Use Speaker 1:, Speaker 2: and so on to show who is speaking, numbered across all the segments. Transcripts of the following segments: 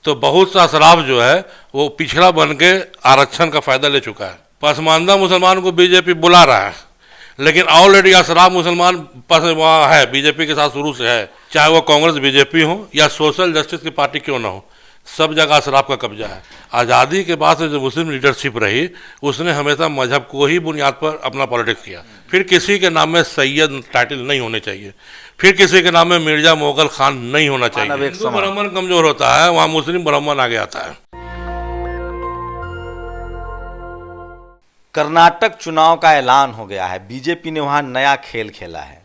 Speaker 1: तो बहुत सा शराब जो है वो पिछड़ा बन के आरक्षण का फायदा ले चुका है। पसमानदा मुसलमान को बीजेपी बुला रहा है, लेकिन ऑलरेडी अशराफ मुसलमान वहाँ है, बीजेपी के साथ शुरू से है, चाहे वो कांग्रेस बीजेपी हो या सोशल जस्टिस की पार्टी क्यों ना हो, सब जगह अशराफ का कब्जा है। आज़ादी के बाद से जो मुस्लिम लीडरशिप रही उसने हमेशा मजहब को ही बुनियाद पर अपना पॉलिटिक्स किया। फिर किसी के नाम में सैयद टाइटल नहीं होने चाहिए, फिर किसी के नाम में मिर्जा मुगल खान नहीं होना चाहिए। हिंदू ब्राह्मण कमजोर होता है, वहाँ मुस्लिम ब्राह्मण आगे आता है।
Speaker 2: कर्नाटक चुनाव का ऐलान हो गया है, बीजेपी ने वहाँ नया खेल खेला है।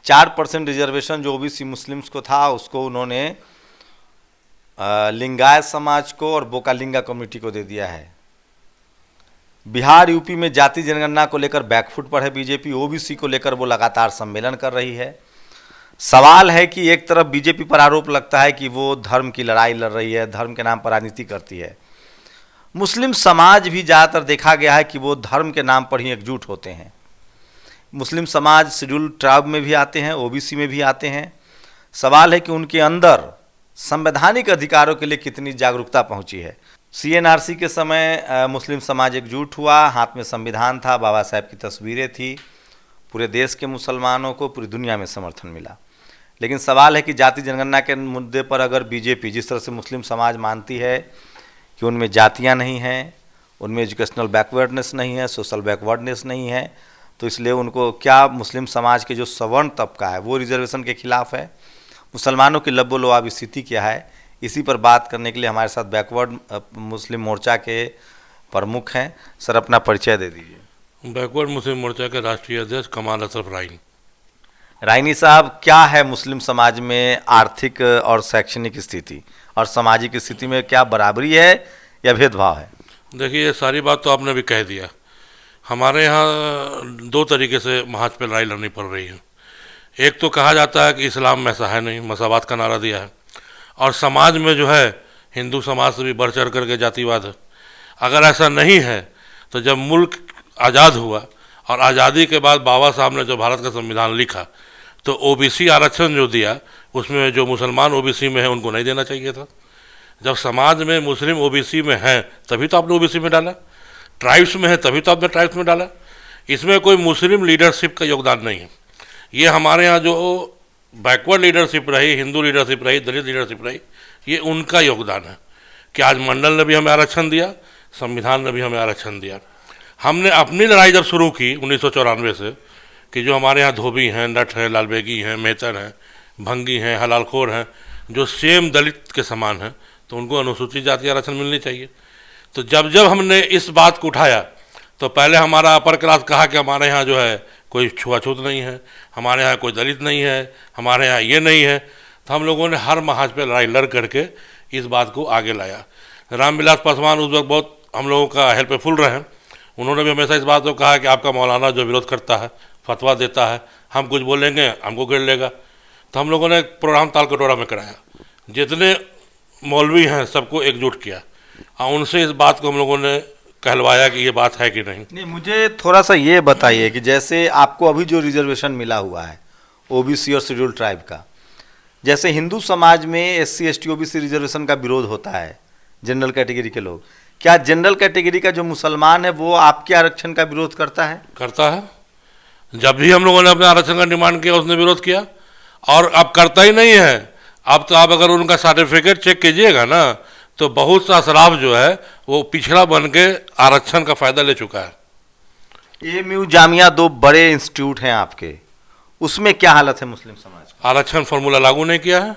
Speaker 2: 4% रिजर्वेशन जो ओबीसी मुस्लिम्स को था उसको उन्होंने लिंगायत समाज को और बोकालिंगा कम्युनिटी को दे दिया है। बिहार यूपी में जाति जनगणना को लेकर बैकफुट पर है बीजेपी, ओबीसी को लेकर वो लगातार सम्मेलन कर रही है। सवाल है कि एक तरफ बीजेपी पर आरोप लगता है कि वो धर्म की लड़ाई लड़ रही है, धर्म के नाम पर राजनीति करती है। मुस्लिम समाज भी ज़्यादातर देखा गया है कि वो धर्म के नाम पर ही एकजुट होते हैं। मुस्लिम समाज शेड्यूल ट्राइब में भी आते हैं, ओबीसी में भी आते हैं। सवाल है कि उनके अंदर संवैधानिक अधिकारों के लिए कितनी जागरूकता पहुंची है। सीएनआरसी के समय मुस्लिम समाज एकजुट हुआ, हाथ में संविधान था, बाबा साहब की तस्वीरें थी, पूरे देश के मुसलमानों को पूरी दुनिया में समर्थन मिला। लेकिन सवाल है कि जाति जनगणना के मुद्दे पर अगर बीजेपी जिस तरह से मुस्लिम समाज मानती है कि उनमें जातियाँ नहीं हैं, उनमें एजुकेशनल बैकवर्डनेस नहीं है, सोशल बैकवर्डनेस नहीं है, तो इसलिए उनको क्या मुस्लिम समाज के जो सवर्ण तबका है वो रिजर्वेशन के खिलाफ है। मुसलमानों की लब्बो लुआब स्थिति क्या है, इसी पर बात करने के लिए हमारे साथ बैकवर्ड मुस्लिम मोर्चा के प्रमुख हैं। सर अपना परिचय दे दीजिए।
Speaker 1: बैकवर्ड मुस्लिम मोर्चा के राष्ट्रीय अध्यक्ष कमाल अशरफ राइनी।
Speaker 2: राइनी साहब, क्या है मुस्लिम समाज में आर्थिक और शैक्षणिक स्थिति और सामाजिक स्थिति में क्या बराबरी है या भेदभाव है?
Speaker 1: देखिए, ये सारी बात तो आपने भी कह दिया। हमारे यहाँ दो तरीके से महाज पर लड़ाई लड़नी पड़ रही है। एक तो कहा जाता है कि इस्लाम में ऐसा है नहीं, मसावात का नारा दिया है, और समाज में जो है हिंदू समाज से भी बढ़ चढ़ करके जातिवाद है। अगर ऐसा नहीं है तो जब मुल्क आज़ाद हुआ और आज़ादी के बाद बाबा साहब ने जो भारत का संविधान लिखा तो ओबीसी आरक्षण जो दिया उसमें जो मुसलमान ओबीसी में है उनको नहीं देना चाहिए था। जब समाज में मुस्लिम ओबीसी में है तभी तो आपने ओबीसी में डाला, ट्राइब्स में है तभी तो आपने ट्राइब्स में डाला। इसमें कोई मुस्लिम लीडरशिप का योगदान नहीं है। ये हमारे यहाँ जो बैकवर्ड लीडरशिप रही, हिंदू लीडरशिप रही, दलित लीडरशिप रही, ये उनका योगदान है कि आज मंडल ने भी हमें आरक्षण दिया, संविधान ने भी हमें आरक्षण दिया। हमने अपनी लड़ाई जब शुरू की 1994 से कि जो हमारे यहाँ धोबी हैं, नट हैं, लालबेगी हैं, मेहतर हैं, भंगी हैं, हलालखोर हैं, जो सेम दलित के समान हैं, तो उनको अनुसूचित जाति आरक्षण मिलनी चाहिए। तो जब जब हमने इस बात को उठाया तो पहले हमारा अपर क्लास कहा कि हमारे यहाँ जो है कोई छुआछूत नहीं है, हमारे यहाँ कोई दलित नहीं है, हमारे यहाँ ये नहीं है। तो हम लोगों ने हर महाज पे लड़ाई लड़ करके इस बात को आगे लाया। रामविलास पासवान उस वक्त बहुत हम लोगों का हेल्पफुल रहे। उन्होंने भी हमेशा इस बात को कहा कि आपका मौलाना जो विरोध करता है, फतवा देता है, हम कुछ बोलेंगे हमको गिर लेगा। तो हम लोगों ने एक प्रोग्राम ताल कटोरा में कराया, जितने मौलवी हैं सबको एकजुट किया और उनसे इस बात को हम लोगों ने कहलवाया कि ये बात है कि नहीं।
Speaker 2: मुझे थोड़ा सा ये बताइए कि जैसे आपको अभी जो रिजर्वेशन मिला हुआ है ओबीसी और शेड्यूल ट्राइब का, जैसे हिंदू समाज में एससी एसटी ओबीसी रिजर्वेशन का विरोध होता है जनरल कैटेगरी के लोग, क्या जनरल कैटेगरी का जो मुसलमान है वो आपके आरक्षण का विरोध करता है?
Speaker 1: करता है। जब भी हम लोगों ने अपने आरक्षण का डिमांड किया उसने विरोध किया, और अब करता ही नहीं है। अब तो आप अगर उनका सर्टिफिकेट चेक कीजिएगा ना तो बहुत सा शराब जो है वो पिछड़ा बन के आरक्षण का फायदा ले चुका है।
Speaker 2: एएमयू जामिया दो बड़े इंस्टीट्यूट हैं आपके, उसमें क्या हालत है मुस्लिम समाज का?
Speaker 1: आरक्षण फॉर्मूला लागू नहीं किया है।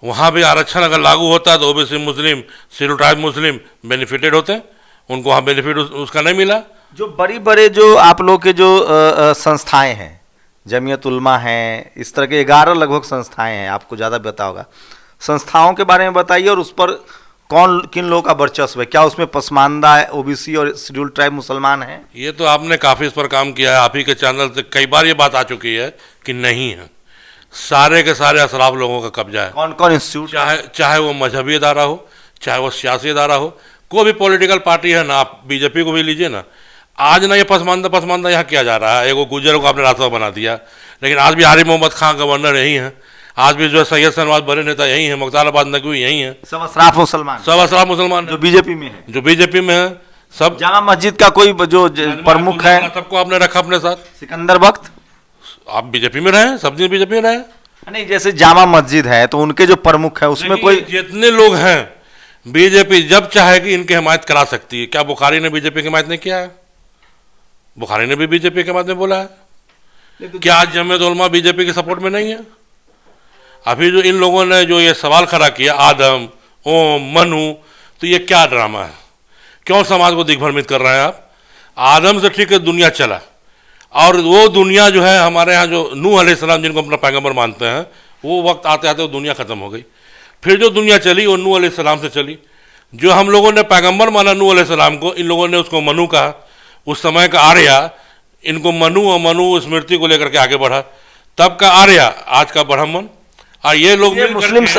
Speaker 1: वहाँ भी आरक्षण अगर लागू होता है तो ओबीसी मुस्लिम, शेड्यूल ट्राइब मुस्लिम बेनिफिटेड होते, उनको वहाँ बेनिफिट उसका नहीं मिला।
Speaker 2: जो बड़ी बड़े जो आप लोग के जो संस्थाएं हैं, जमीयत उलमा हैं, इस तरह के 11 लगभग संस्थाएं हैं, आपको ज़्यादा पता होगा, संस्थाओं के बारे में बताइए और उस पर कौन किन लोगों का वर्चस्व है, क्या उसमें पसमानदा है ओबीसी और शेड्यूल ट्राइब मुसलमान हैं?
Speaker 1: ये तो आपने काफ़ी इस पर काम किया है, आप ही के चैनल से कई बार ये बात आ चुकी है कि नहीं है, सारे के सारे अशराफ लोगों का कब्जा है।
Speaker 2: कौन कौन इंस्टीट्यूट?
Speaker 1: चाहे वो मजहबी अदारा हो, चाहे वो सियासी अदारा हो, कोई भी पॉलिटिकल पार्टी है ना, आप बीजेपी को भी लीजिए ना, आज ना ये पसमानदा यहाँ किया जा रहा है। एगो गुजर को आपने रास्ता बना दिया, लेकिन आज भी आरिफ मोहम्मद खान गवर्नर यही हैं। आज भी जो है सैयद शहनवाज बड़े नेता यही है, मुख्ताराबाद नकवी यही है,
Speaker 2: सब अशराफ मुसलमान
Speaker 1: सब अशराफ मुसलमान
Speaker 2: जो बीजेपी में है,
Speaker 1: जो बीजेपी में है। सब
Speaker 2: जामा मस्जिद का कोई जो प्रमुख है,
Speaker 1: सबको आपने रखा अपने साथ।
Speaker 2: सिकंदर बख्त,
Speaker 1: आप बीजेपी में रहे, सब दिन बीजेपी में रहे।
Speaker 2: नहीं जैसे जामा मस्जिद है तो उनके जो प्रमुख है उसमें कोई,
Speaker 1: जितने लोग हैं बीजेपी जब चाहेगी इनकी हिमायत करा सकती है। क्या बुखारी ने बीजेपी की हिमायत नहीं किया है? बुखारी ने भी बीजेपी के बारे में बोला है। क्या आज जमीयत उलमा बीजेपी के सपोर्ट में नहीं है? अभी जो इन लोगों ने जो ये सवाल खड़ा किया, आदम, ओम, मनु, तो ये क्या ड्रामा है? क्यों समाज को दिग्भ्रमित कर रहे हैं आप? आदम से ठीक है दुनिया चला, और वो दुनिया जो है हमारे यहाँ जो नूह अलैहिस्सलाम जिनको अपना पैगंबर मानते हैं, वो वक्त आते आते वो दुनिया ख़त्म हो गई। फिर जो दुनिया चली वो नूह अलैहिस्सलाम से चली। जो हम लोगों ने पैगंबर माना नूह अलैहिस्सलाम को, इन लोगों ने उसको मनु कहा, उस समय का आर्या इनको मनु और मनु स्मृति को लेकर के आगे बढ़ा, तब का आर्या आज का ब्राह्मण। और ये लोग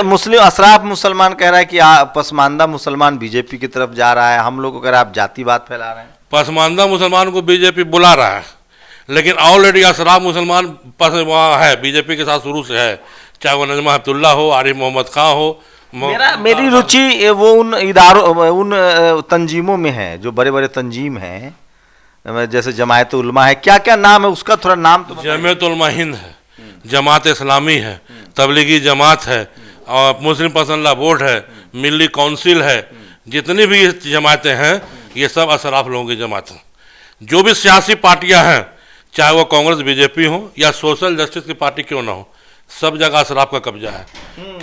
Speaker 2: मुस्लिम अशराफ मुसलमान कह रहा है कि पसमानदा मुसलमान बीजेपी की तरफ जा रहा है, हम लोग को कह रहा है आप जातिवाद फैला रहे हैं।
Speaker 1: पसमानदा मुसलमान को बीजेपी बुला रहा है, लेकिन ऑलरेडी अशराफ मुसलमान वहाँ है, बीजेपी के साथ शुरू से है, चाहे वो नजमा अब्दुल्ला हो, आरिफ मोहम्मद खां हो।
Speaker 2: मेरी रुचि वो उन इदारों, उन तंजीमों में है जो बड़े बड़े तंजीम हैं, जैसे जमायत उलमा है, क्या क्या नाम है उसका, थोड़ा नाम तो
Speaker 1: जमायत उलमा हिंद है, जमात इस्लामी है, तबलीगी जमात है, और मुस्लिम पसंदला बोर्ड है, मिली काउंसिल है, जितनी भी जमातें हैं ये सब अशराफ लोगों की जमात हैं। जो भी सियासी पार्टियां हैं, चाहे वो कांग्रेस बीजेपी हो या सोशल जस्टिस की पार्टी क्यों ना हो, सब जगह अशराफ का कब्जा है।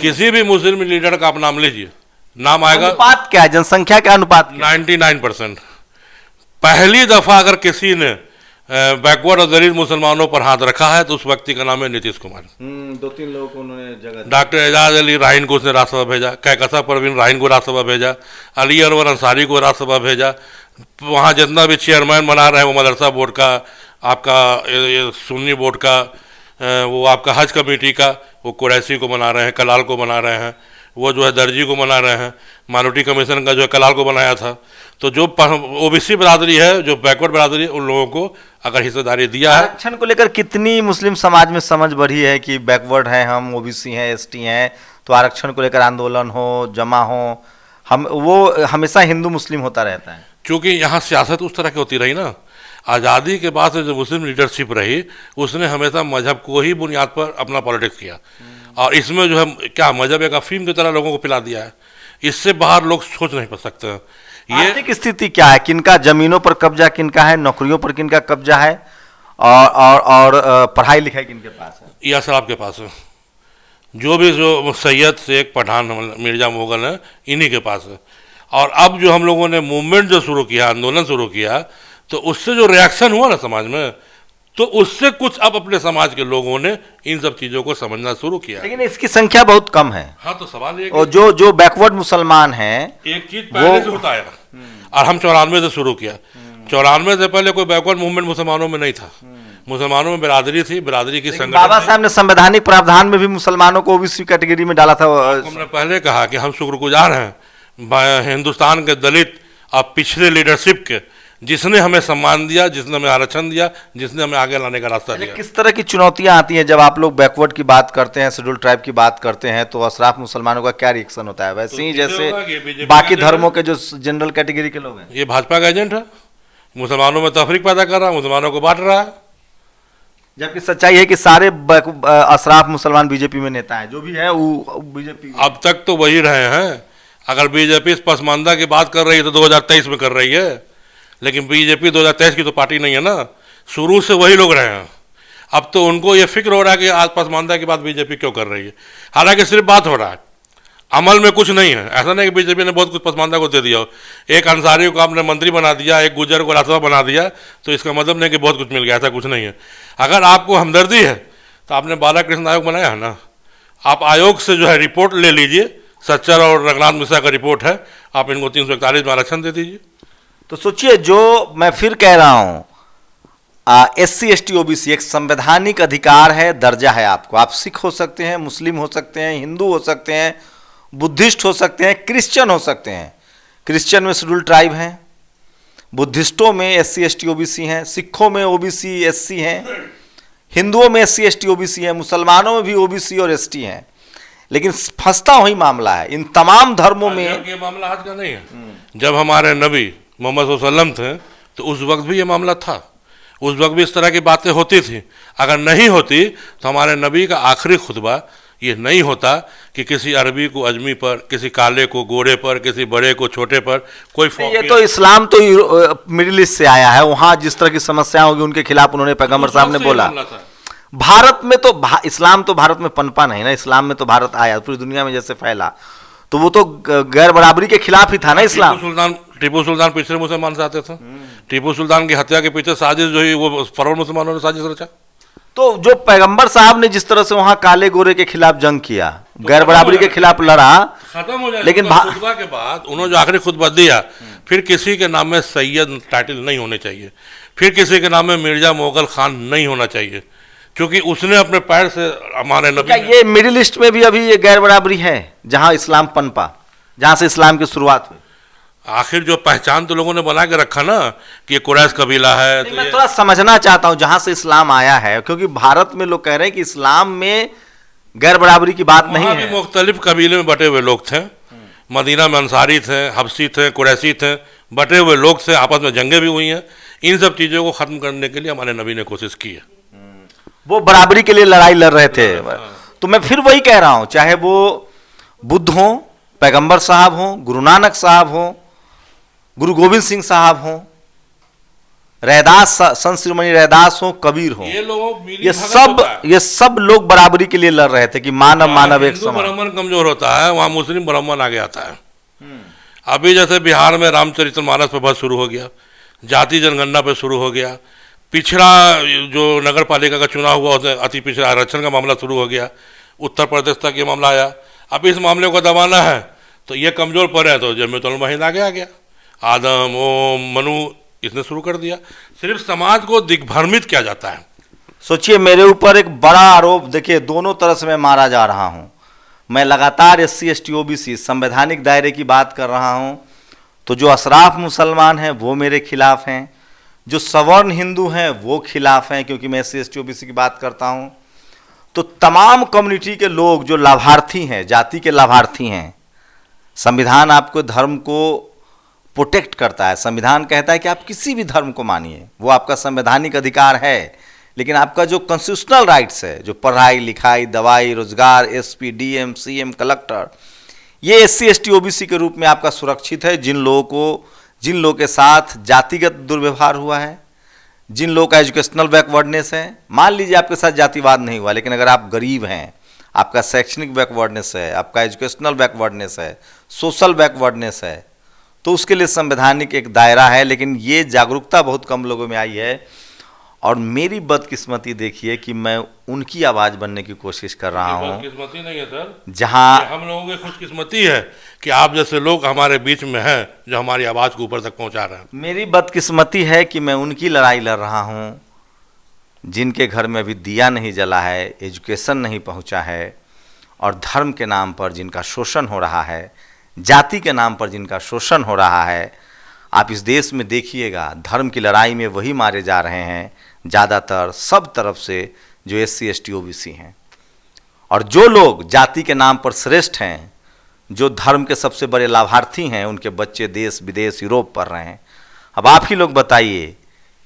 Speaker 1: किसी भी मुस्लिम लीडर का आप नाम लीजिए, नाम आएगा।
Speaker 2: अनुपात क्या है, जनसंख्या का अनुपात?
Speaker 1: 99%। पहली दफा अगर किसी ने बैकवर्ड और दलित मुसलमानों पर हाथ रखा है तो उस व्यक्ति का नाम है नीतीश कुमार।
Speaker 2: 2-3 लोगों को उन्होंने जगह, डॉक्टर
Speaker 1: एजाज अली राहीन को उसने राज्यसभा भेजा, कहकशा परवीन राहीन को राज्यसभा भेजा, अली अनवर अंसारी को राज्यसभा भेजा। वहाँ जितना भी चेयरमैन बना रहे हैं वो मदरसा बोर्ड का, आपका ये सुन्नी बोर्ड का, वो आपका हज कमेटी का, वो कुरैशी को बना रहे हैं, कलाल को बना रहे हैं, वो जो है दर्जी को बना रहे हैं, माइनॉरिटी कमीशन का जो है कलाल को बनाया था। तो जो ओबीसी बरादरी है, जो बैकवर्ड बरादरी है, उन लोगों को अगर हिस्सेदारी दिया है।
Speaker 2: आरक्षण को लेकर कितनी मुस्लिम समाज में समझ बढ़ी है कि बैकवर्ड हैं हम, ओबीसी हैं, एसटी हैं, तो आरक्षण को लेकर आंदोलन हो, जमा हो, हम वो हमेशा हिंदू मुस्लिम होता रहता है।
Speaker 1: क्योंकि यहाँ सियासत उस तरह की होती रही ना, आज़ादी के बाद से जो मुस्लिम लीडरशिप रही उसने हमेशा मजहब को ही बुनियाद पर अपना पॉलिटिक्स किया, और इसमें जो है क्या मजहब एक अफीम की तरह लोगों को पिला दिया है। इससे बाहर लोग सोच नहीं पा सकते हैं। ये
Speaker 2: आर्थिक स्थिति क्या है, किनका जमीनों पर कब्जा किनका है, नौकरियों पर किनका कब्जा है, और पढ़ाई लिखाई किनके पास है?
Speaker 1: ये अशराफ के पास है। जो भी जो सैयद शेख पठान मिर्जा मुगल है, इन्हीं के पास है। और अब जो हम लोगों ने मूवमेंट जो शुरू किया, आंदोलन शुरू किया, तो उससे जो रिएक्शन हुआ ना समाज में, तो उससे कुछ अब अपने समाज के लोगों ने इन सब चीज़ों को समझना शुरू किया।
Speaker 2: लेकिन इसकी संख्या बहुत कम है।
Speaker 1: हाँ, तो सवाल ये,
Speaker 2: और जो बैकवर्ड मुसलमान हैं,
Speaker 1: एक चीज पहले से होता है, और हम 94 से शुरू किया। 94 से पहले कोई बैकवर्ड मूवमेंट मुसलमानों में नहीं था। मुसलमानों में बिरादरी थी, बिरादरी की संगठन।
Speaker 2: बाबा साहब ने संवैधानिक प्रावधान में भी मुसलमानों को ओबीसी कैटेगरी में डाला था।
Speaker 1: हमने पहले कहा कि हम शुक्रगुजार हैं हिंदुस्तान के दलित और पिछले लीडरशिप के, जिसने हमें सम्मान दिया, जिसने हमें आरक्षण दिया, जिसने हमें आगे लाने का रास्ता दिया।
Speaker 2: किस तरह की चुनौतियां आती हैं जब आप लोग बैकवर्ड की बात करते हैं, शेड्यूल ट्राइब की बात करते हैं, तो अशराफ मुसलमानों का क्या रिएक्शन होता है? वैसे ही जैसे बाकी धर्मों के जो जनरल कैटेगरी के लोग हैं।
Speaker 1: ये भाजपा का एजेंट है, मुसलमानों में तफरीक पैदा कर रहा है, मुसलमानों को बांट रहा है।
Speaker 2: जबकि सच्चाई है कि सारे अशराफ मुसलमान बीजेपी में नेता हैं, जो भी है वो बीजेपी।
Speaker 1: अब तक तो वही रहे हैं। अगर बीजेपी पसमानदा की बात कर रही है तो 2023 में कर रही है, लेकिन बीजेपी 2023 की तो पार्टी नहीं है ना, शुरू से वही लोग रहे हैं। अब तो उनको ये फिक्र हो रहा है कि आज पसमानदा की बात बीजेपी क्यों कर रही है। हालांकि सिर्फ बात हो रहा है, अमल में कुछ नहीं है। ऐसा नहीं कि बीजेपी ने बहुत कुछ पसमानदा को दे दिया हो। एक अंसारी को आपने मंत्री बना दिया, एक गुजर को राज्यसभा बना दिया, तो इसका मतलब नहीं कि बहुत कुछ मिल गया, ऐसा कुछ नहीं है। अगर आपको हमदर्दी है तो आपने बालाकृष्ण आयोग बनाया है ना, आप आयोग से जो है रिपोर्ट ले लीजिए, सच्चर और रघुनाथ मिश्रा का रिपोर्ट है, आप इनको 341 में आरक्षण दे दीजिए।
Speaker 2: तो सोचिए, जो मैं फिर कह रहा हूँ, SC ST OBC एक संवैधानिक अधिकार है, दर्जा है आपको। आप सिख हो सकते हैं, मुस्लिम हो सकते हैं, हिंदू हो सकते हैं, बुद्धिस्ट हो सकते हैं, क्रिश्चियन हो सकते हैं। क्रिश्चियन में शेड्यूल ट्राइब हैं, बुद्धिस्टों में SC ST OBC हैं, सिखों में OBC SC हैं, हिंदुओं में SC ST OBC है, मुसलमानों में भी OBC और ST हैं, लेकिन फंसता वही मामला है इन तमाम धर्मों में।
Speaker 1: ये मामला आज का नहीं है, जब हमारे नबी मोहम्मद सल्लल्लाहु अलैहि वसल्लम थे तो उस वक्त भी ये मामला था, उस वक्त भी इस तरह की बातें होती थी। अगर नहीं होती तो हमारे नबी का आखिरी खुतबा ये नहीं होता कि किसी अरबी को अजमी पर, किसी काले को गोरे पर, किसी बड़े को छोटे पर कोई
Speaker 2: ये तो इस्लाम तो मिडिल ईस्ट से आया है, वहां जिस तरह की समस्या होगी उनके खिलाफ उन्होंने पैगंबर साहब ने बोला। भारत में तो इस्लाम तो भारत में पनपा नहीं ना, इस्लाम में तो भारत आया पूरी दुनिया में जैसे फैला, तो वो तो गैर बराबरी के खिलाफ ही था ना इस्लाम।
Speaker 1: टीपू सुल्तान पिछले मुसलमान से आते थे, टीपू सुल्तान की हत्या के पीछे साजिश जो है वो फरवर मुसलमानों ने साजिश रचा।
Speaker 2: तो जो पैगंबर साहब ने जिस तरह से वहां काले गोरे के खिलाफ जंग किया, तो गैर बराबरी के खिलाफ लड़ा,
Speaker 1: खत्म हो जाए।
Speaker 2: लेकिन
Speaker 1: खुतबा के बाद उन्होंने जो आखिरी खुतबा दिया, फिर किसी के नाम में सैयद टाइटल नहीं होने चाहिए, फिर किसी के नाम में मिर्जा मोगल खान नहीं होना चाहिए, क्योंकि उसने अपने पैर से हमारे नबी
Speaker 2: ये मिडिल ईस्ट में भी अभी ये गैर बराबरी है जहां इस्लाम पनपा, जहां से इस्लाम की शुरुआत हुई।
Speaker 1: आखिर जो पहचान तो लोगों ने बना के रखा ना कि ये कुरैश कबीला है। तो
Speaker 2: मैं थोड़ा समझना चाहता हूं जहां से इस्लाम आया है, क्योंकि भारत में लोग कह रहे हैं कि इस्लाम में गैर बराबरी की बात नहीं है।
Speaker 1: मुख्तलिफ कबीले में बटे हुए लोग थे, मदीना में अंसारी थे, हबसी थे, कुरैशी थे, बटे हुए लोग थे, आपस में जंगें भी हुई हैं। इन सब चीज़ों को ख़त्म करने के लिए हमारे नबी ने कोशिश की है।
Speaker 2: वो बराबरी के लिए लड़ाई लड़ रहे थे। तो मैं फिर वही कह रहा हूं, चाहे वो बुद्ध हो, पैगंबर साहब हो, गुरु नानक साहब हो, गुरु गोविंद सिंह साहब हो, रैदास संत शिरोमणि रैदास हो, कबीर हो, ये सब लोग बराबरी के लिए लड़ रहे थे कि मानव एक समान।
Speaker 1: ब्राह्मण कमजोर होता है, वहां मुस्लिम ब्राह्मण आगे आता है। अभी जैसे बिहार में रामचरितमानस पर बहस शुरू हो गया, जाति जनगणना पे शुरू हो गया, पिछड़ा जो नगर पालिका का चुनाव हुआ उसमें अति पिछड़ा आरक्षण का मामला शुरू हो गया, उत्तर प्रदेश तक ये मामला आया। अब इस मामले को दबाना है तो ये कमजोर पड़े हैं, तो जमीयतुल महीद आगे आ गया, आदम ओम मनु इसने शुरू कर दिया। सिर्फ समाज को दिग्भ्रमित किया जाता है।
Speaker 2: सोचिए मेरे ऊपर एक बड़ा आरोप, देखिए दोनों तरह से मैं मारा जा रहा हूं। मैं लगातार SC ST OBC संवैधानिक दायरे की बात कर रहा हूं, तो जो अशराफ मुसलमान हैं वो मेरे खिलाफ हैं, जो सवर्ण हिंदू हैं वो खिलाफ हैं, क्योंकि मैं SC ST OBC की बात करता हूं। तो तमाम कम्युनिटी के लोग जो लाभार्थी हैं, जाति के लाभार्थी हैं, संविधान आपको धर्म को प्रोटेक्ट करता है। संविधान कहता है कि आप किसी भी धर्म को मानिए, वो आपका संवैधानिक अधिकार है, लेकिन आपका जो कॉन्स्टिट्यूशनल राइट्स है, जो पढ़ाई लिखाई, दवाई, रोजगार, SP DM CM कलेक्टर, ये SC ST OBC के रूप में आपका सुरक्षित है। जिन लोगों के साथ जातिगत दुर्व्यवहार हुआ है, जिन लोगों का एजुकेशनल बैकवर्डनेस है, मान लीजिए आपके साथ जातिवाद नहीं हुआ, लेकिन अगर आप गरीब हैं, आपका शैक्षणिक बैकवर्डनेस है, आपका एजुकेशनल बैकवर्डनेस है, सोशल बैकवर्डनेस है, तो उसके लिए संवैधानिक एक दायरा है। लेकिन ये जागरूकता बहुत कम लोगों में आई है, और मेरी बदकिस्मती देखिए कि मैं उनकी आवाज़ बनने की कोशिश कर रहा हूँ।
Speaker 1: बदकिस्मती नहीं है सर,
Speaker 2: जहाँ
Speaker 1: हम लोगों की खुशकिस्मती है कि आप जैसे लोग हमारे बीच में हैं जो हमारी आवाज़ को ऊपर तक पहुँचा रहे हैं।
Speaker 2: मेरी बदकिस्मती है कि मैं उनकी लड़ाई लड़ रहा हूँ जिनके घर में अभी दिया नहीं जला है, एजुकेशन नहीं पहुँचा है, और धर्म के नाम पर जिनका शोषण हो रहा है, जाति के नाम पर जिनका शोषण हो रहा है। आप इस देश में देखिएगा, धर्म की लड़ाई में वही मारे जा रहे हैं ज़्यादातर, सब तरफ से जो SC ST OBC हैं। और जो लोग जाति के नाम पर श्रेष्ठ हैं, जो धर्म के सबसे बड़े लाभार्थी हैं, उनके बच्चे देश विदेश यूरोप पढ़ रहे हैं। अब आप ही लोग बताइए,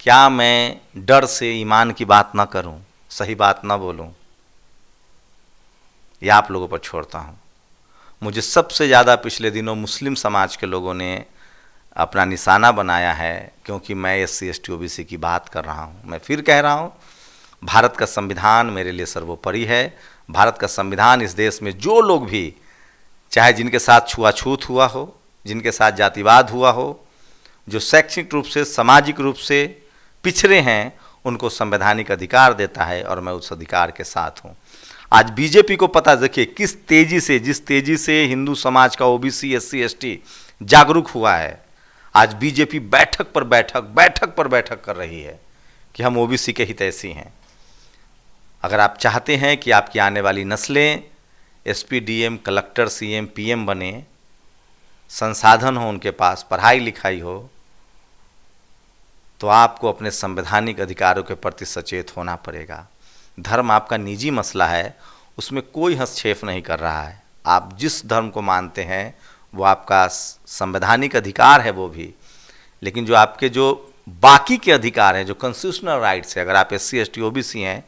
Speaker 2: क्या मैं डर से ईमान की बात ना करूं, सही बात ना बोलूं? यह आप लोगों पर छोड़ता हूं। मुझे सबसे ज़्यादा पिछले दिनों मुस्लिम समाज के लोगों ने अपना निशाना बनाया है, क्योंकि मैं SC ST OBC की बात कर रहा हूँ। मैं फिर कह रहा हूँ, भारत का संविधान मेरे लिए सर्वोपरि है। भारत का संविधान इस देश में जो लोग भी, चाहे जिनके साथ छुआछूत हुआ हो, जिनके साथ जातिवाद हुआ हो, जो शैक्षणिक रूप से, सामाजिक रूप से पिछड़े हैं, उनको संवैधानिक अधिकार देता है, और मैं उस अधिकार के साथ हूँ। आज बीजेपी को पता, देखिए किस तेजी से, जिस तेजी से हिंदू समाज का OBC SC ST जागरूक हुआ है। आज बीजेपी बैठक पर बैठक कर रही है कि हम OBC के हितैषी हैं। अगर आप चाहते हैं कि आपकी आने वाली नस्लें SP DM collector CM PM बने, संसाधन हो उनके पास, पढ़ाई लिखाई हो, तो आपको अपने संवैधानिक अधिकारों के प्रति सचेत होना पड़ेगा। धर्म आपका निजी मसला है, उसमें कोई हस्तक्षेप नहीं कर रहा है। आप जिस धर्म को मानते हैं वो आपका संवैधानिक अधिकार है वो भी, लेकिन जो आपके जो बाकी के अधिकार हैं, जो कॉन्स्टिट्यूशनल राइट्स है, अगर आप SC ST OBC हैं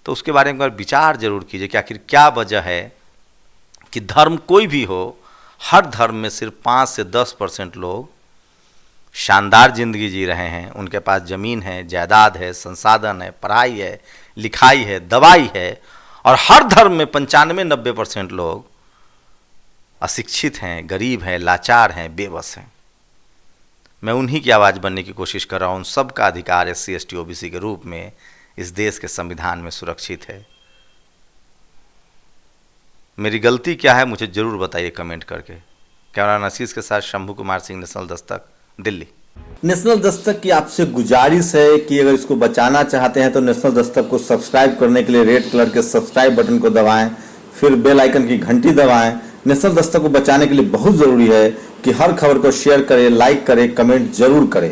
Speaker 2: तो उसके बारे में विचार जरूर कीजिए कि आखिर क्या वजह है कि धर्म कोई भी हो, हर धर्म में सिर्फ 5 से 10% लोग शानदार जिंदगी जी रहे हैं। उनके पास ज़मीन है, जायदाद है, संसाधन है, पढ़ाई है, लिखाई है, दवाई है, और हर धर्म में 95-90% लोग अशिक्षित हैं, गरीब हैं, लाचार हैं, बेबस हैं। मैं उन्हीं की आवाज़ बनने की कोशिश कर रहा हूँ। उन सबका अधिकार SC ST OBC के रूप में इस देश के संविधान में सुरक्षित है। मेरी गलती क्या है मुझे ज़रूर बताइए कमेंट करके। कैमरा नसीस के साथ शंभू कुमार सिंह, नेशनल दस्तक, दिल्ली।
Speaker 3: नेशनल दस्तक की आपसे गुजारिश है कि अगर इसको बचाना चाहते हैं तो नेशनल दस्तक को सब्सक्राइब करने के लिए रेड कलर के सब्सक्राइब बटन को दबाएं, फिर बेल आइकन की घंटी दबाएं। नेशनल दस्तक को बचाने के लिए बहुत ज़रूरी है कि हर खबर को शेयर करें, लाइक करें, कमेंट जरूर करें।